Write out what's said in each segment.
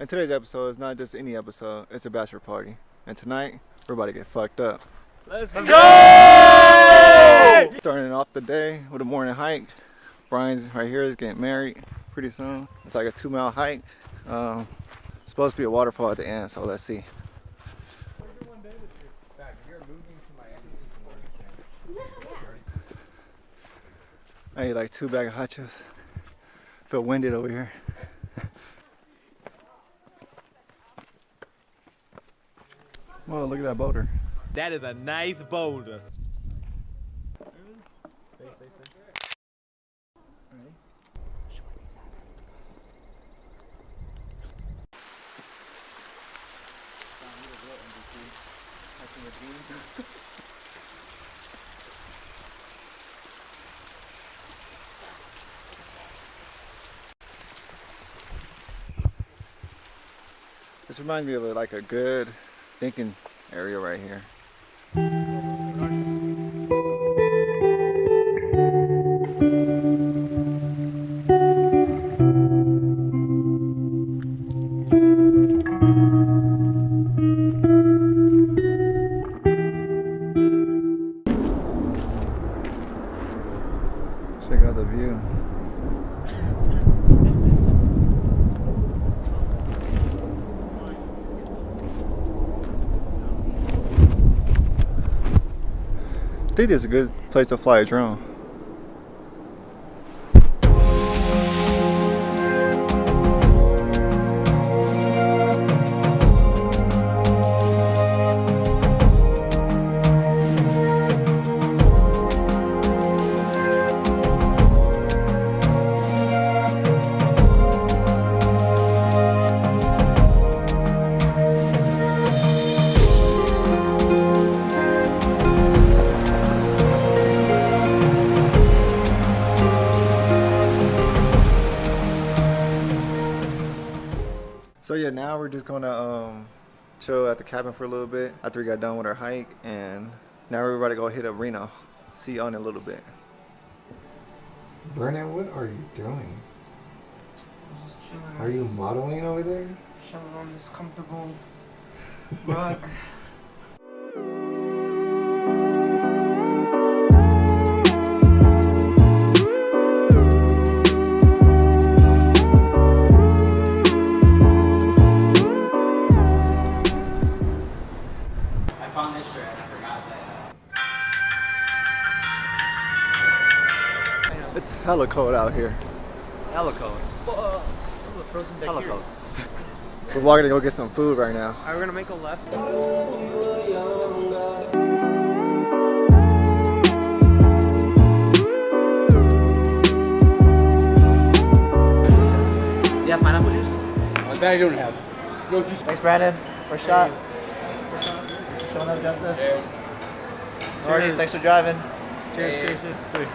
And today's episode is not just any episode, it's a bachelor party. And tonight, we're about to get fucked up. Let's go! Starting off the day with a morning hike. Brian's right here is getting married pretty soon. It's like a 2-mile hike. Supposed to be a waterfall at the end, so let's see. I ate like 2 bags of hot chips. Feel winded over here. Whoa, look at that boulder. That is a nice boulder. This reminds me of like a good thinking area right here. Check out the view. I think this is a good place to fly a drone. So yeah, now we're just gonna chill at the cabin for a little bit after we got done with our hike, and now we're about to go hit up Reno. See you in a little bit. Brennan, what are you doing? Just chilling. Are you modeling over there? Chilling on this comfortable rug. It's hella cold out here. Hella cold. Hella cold. We're walking to go get some food right now. Alright, we're gonna make a left. You have pineapple juice? I don't have it. No juice. Thanks, Brandon. First shot. Showing up justice. Alrighty, thanks for driving. Cheers, cheers, cheers.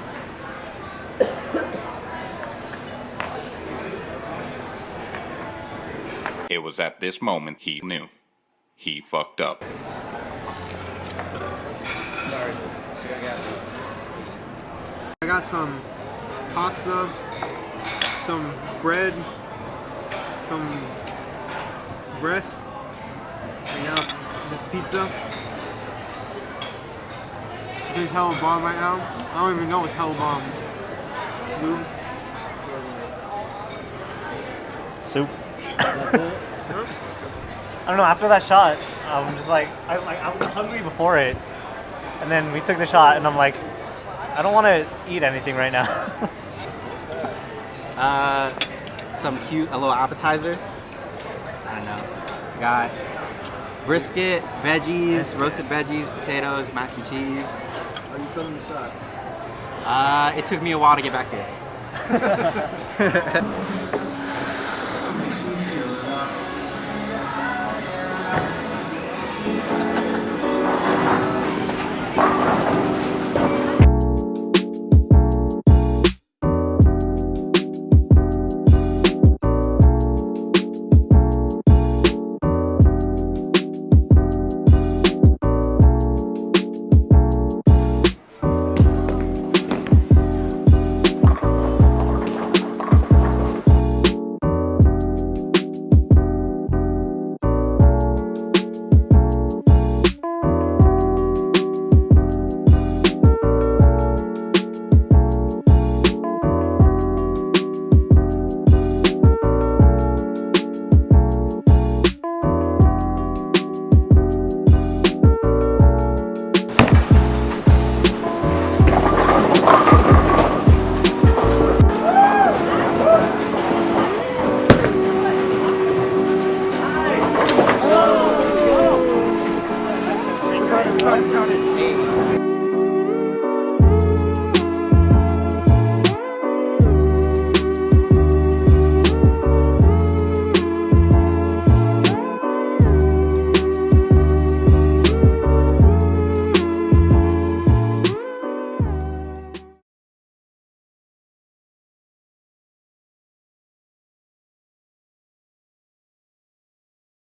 It was at this moment he knew. He fucked up. I got some pasta, some bread, some breast, and now this pizza. It's hella bomb right now. I don't even know it's hella bomb. Soup. That's it? Soup? I don't know, after that shot, I'm just like, I was hungry before it. And then we took the shot and I'm like, I don't want to eat anything right now. Some cute, a little appetizer. I don't know. Got brisket, veggies, roasted veggies, potatoes, mac and cheese. Are you filming the shot? It took me a while to get back here.